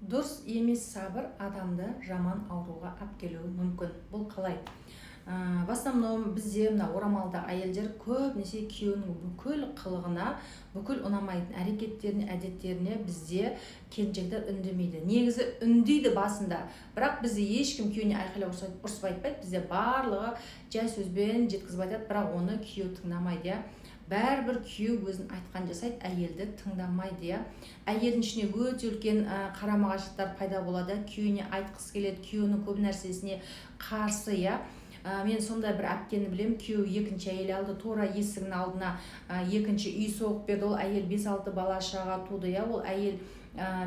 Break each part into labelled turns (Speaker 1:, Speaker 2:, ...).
Speaker 1: Дұрыс емес сабыр адамды жаман ауруға алып келуі мүмкін. Бұл қалай? В основном бізде мына орамалды әйелдер көбінесе күйеуінің бүкіл қылығына, бүкіл ұнамайтын әрекеттеріне, әдеттеріне бізде келіншектер үндемейді. Негізі үндейді басында, бірақ бізде ешкім күйеуіне айқайлап ұрсып айтпайды. Бізде барлығы жай сөзбен жеткізіп айтады, бірақ оны күйеу тыңдамайды. Бәрібір күйеу өзін айтқан жасайды, әйелді тыңдамайды. Әйелдің ішіне өте үлкен қарама-қайшылықтар пайда болады. Күйеуіне айтқысы келеді, күйеуінің көп нәрсесіне қарсы. Мен сондай бір әпкені білем, күйеу екінші әйел алды, тура есігінің алдына екінші үй соғып берді. Ол әйел 5-6 бала шаға туды. Ол әйел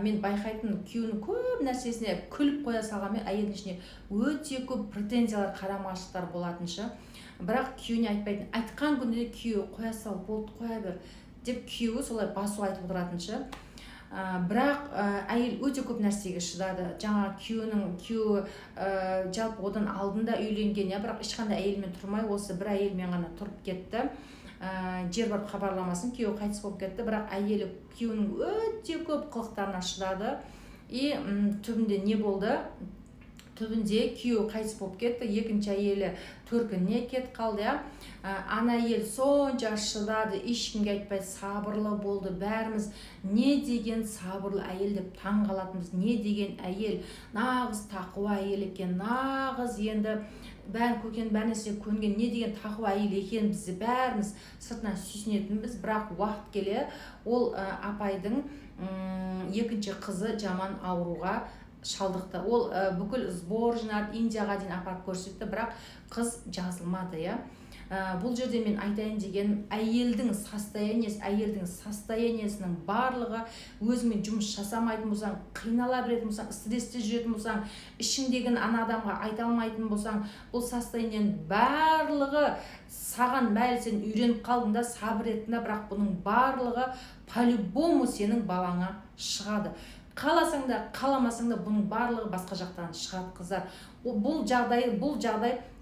Speaker 1: мен байқайтын, күйеуінің көп нәрсесіне күліп қоя салғанмен әйелдің ішіне өте көп претензиялар, қарама-қайшылықтар болатыншы. Бірақ күйеуіне айтпайтын, айтқан күнде күйеу қоя сал, болды, қоя бер деп күйеуі солай басу айтып отыратыншы. Бірақ әйел өте көп нәрсеге шыдады. Жаңа күйеуі жалпы одан алдында үйленген, бірақ ешқандай әйелмен тұрмай, осы бір әйелмен ғана тұрып кетті. Жер барып хабарламасын, күйеуі қайтыс болып кетті, бірақ әйелі күйеуінің өте көп қылықтарына шыдады. И түбінде не болды? Түбінде күйеуі қайтыс болып кетті, екінші әйелі төркініне кетіп қалды. Ана әйел сонша шыдады, ешкімге айтпай сабырлы болды. Бәріміз не деген сабырлы әйел деп таң қалатынбыз, не деген әйел, нағыз тақуа әйел екен, нағыз енді бәрін нәрсе көнген, не деген тақуа әйел екен, бізді бәріміз сыртынан сүйсінетінбіз. Бірақ уақыт келе ол апайдың екінші қызы жаман ауруға шалдықты. Ол бүкіл сбор жинады, Индияға дейін апарып көрсетті, бірақ қыз жазылмады. Бұл жерде мен айтайын деген, әйелдің состояниесінің барлығы, өзімен жұмыс жасамайтын болсаң, қинала беретін болсаң, стрессте жүретін болсаң, ішіңдегін ана адамға айта алмайтын болсаң, бұл состояниенің барлығы саған мәлі, сен үйреніп қалдың да, сабыр еттің да, бірақ бұның барлығы по-любому сенің балаңа шығады. Қаласаң да, қаламасаң да, бұның барлығы басқа жақтан шығады, қыздар. Бұл жағдай,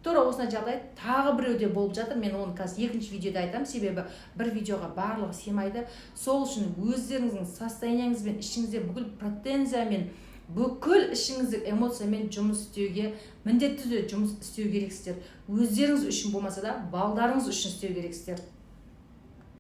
Speaker 1: тура осындай жағдай тағы біреуде болып жатыр. Мен оны қазір екінші видеода айтамын, себебі бір видеоға барлығы сыймайды. Сол үшін өздеріңіздің состояниеңізбен, ішіңізде бүкіл претензиямен, бүкіл ішіңіздің эмоциямен жұмыс істеуге, міндетті түрде жұмыс істеу керексіздер. Өздеріңіз үшін болмаса да, балдарыңыз үшін істеу керексіздер.